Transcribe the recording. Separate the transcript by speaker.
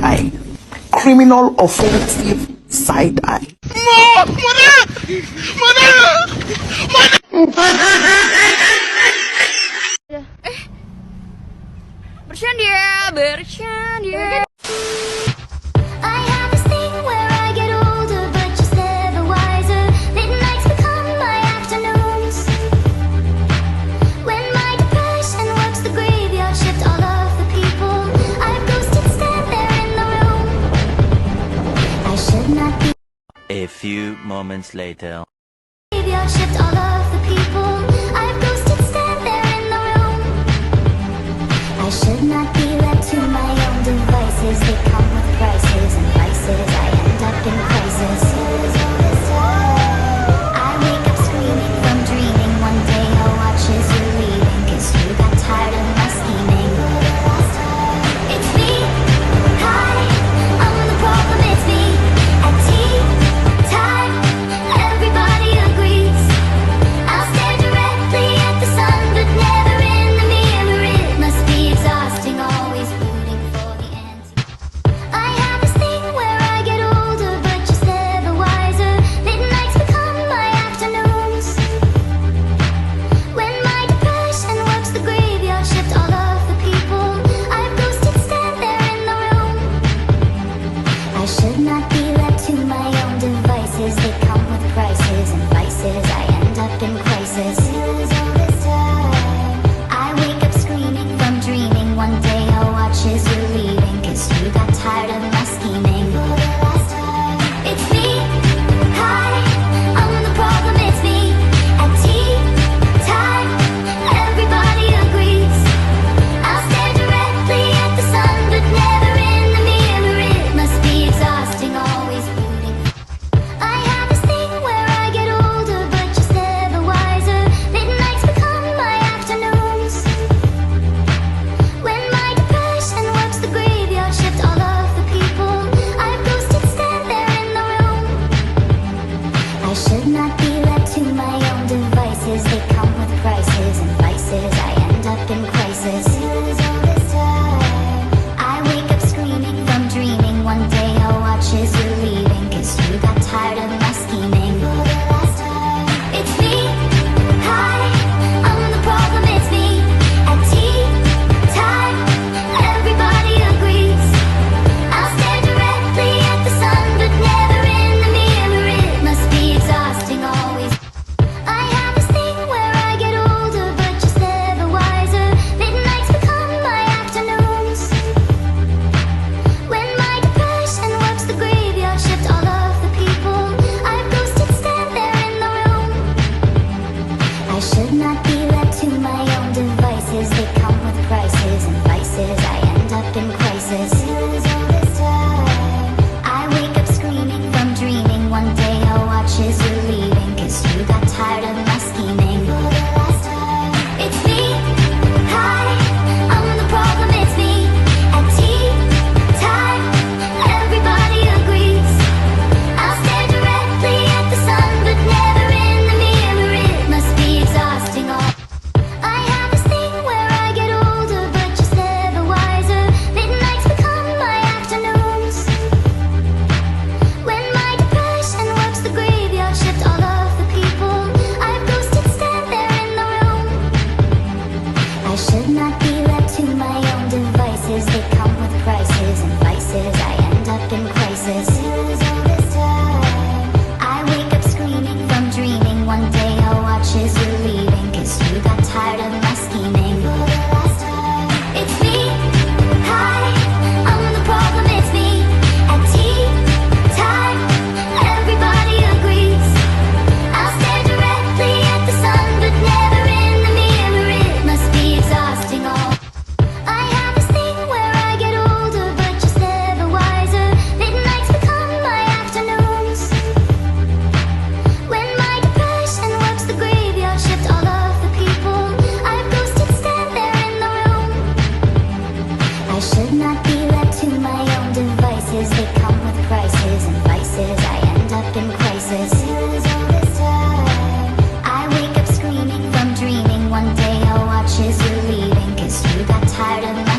Speaker 1: eye. Criminal offensive side eye.
Speaker 2: Bercanda, bercanda.
Speaker 3: I have this thing where I get older, but just never wiser. Midnights become my afternoons. When my depression works the graveyard shift, all of the people I've ghosted stand there in the room. I should not be.
Speaker 4: A few moments later.
Speaker 3: Graveyard shift, all of the people I've ghosted stand there in the room. I should not be left to my own devices. They come with prices and vices. I end up in crisis. I wake up screaming from dreaming. One day I'll watch as you're leaving, 'cause you got tired of my scheming. It's me, hi, I'm the problem, it's me. At tea time, everybody agrees. I'll stare directly at the sun, but never in the mirror. It must be exhausting, always rooting for the end. I have this thing where I get older, but just never wiser. Midnights become my afternoons. When my depression works the graveyard shift, all of the people I've ghosted stand there in the room. I should not be left to my own devices. They come with prices and vices. I end up in crisis. I wake up screaming from dreaming. One day I'll watch as you're leaving, 'cause you got tired of my scheming. It's me, hi, I'm the problem, it's me. At tea time, everybody agrees. I'll stare directly at the sun, but never in the mirror. It must be exhausting, always rooting. I have this thing where I get older, but just never wiser. Midnights become my afternoons. When my depression works the graveyard shift, all of the people I've ghosted stand there in the room. I should not be left to my own devices. They come with prices and vices. I end up in crisis. I wake up screaming from dreaming. One day I'll watch as you're leaving, 'cause you got tired of my scheming. It's me, hi, I'm the problem, it's me. At tea time, everybody agrees. I'll stare directly at the sun, but never in the mirror. It must be exhausting, always. I have this thing where I get older, but just never wiser. Midnights become my afternoons. When my depression works the graveyard shift, all of the people I've ghosted stand there in the room. I should not be left to my own devices. They come with prices and vices. I end up in crisis. I wake up screaming from dreaming. One day I'll watch as you're leaving, 'cause you got tired of my scheming. It's me, hi, I'm the problem, it's me. At tea time, everybody agrees. I'll stare directly at the sun, but never in the mirror. It must be exhausting, all. I have this thing where I get older, but just never wiser. Midnights become my afternoons. When my depression works the graveyard shift, all of the people I've ghosted stand there in the room. I should not be left to my own devices. They come with prices and vices. I end up in crisis. I wake up screaming from dreaming. One day I'll watch as you're leaving, 'cause you got tired of my scheming. It's me, hi, I'm the problem, it's me. At tea time, everybody agrees. I'll stare directly at the sun, but never in the mirror. It must be exhausting, all. I have this thing where I get older, but just never wiser. Midnights become my afternoons. When my depression works the graveyard shift, all of the people I've ghosted stand there in the room. I should not be left to my own devices. They come with prices and vices. I end up in crisis. I wake up screaming from dreaming. One day I'll watch as you're leaving, 'cause you got tired of my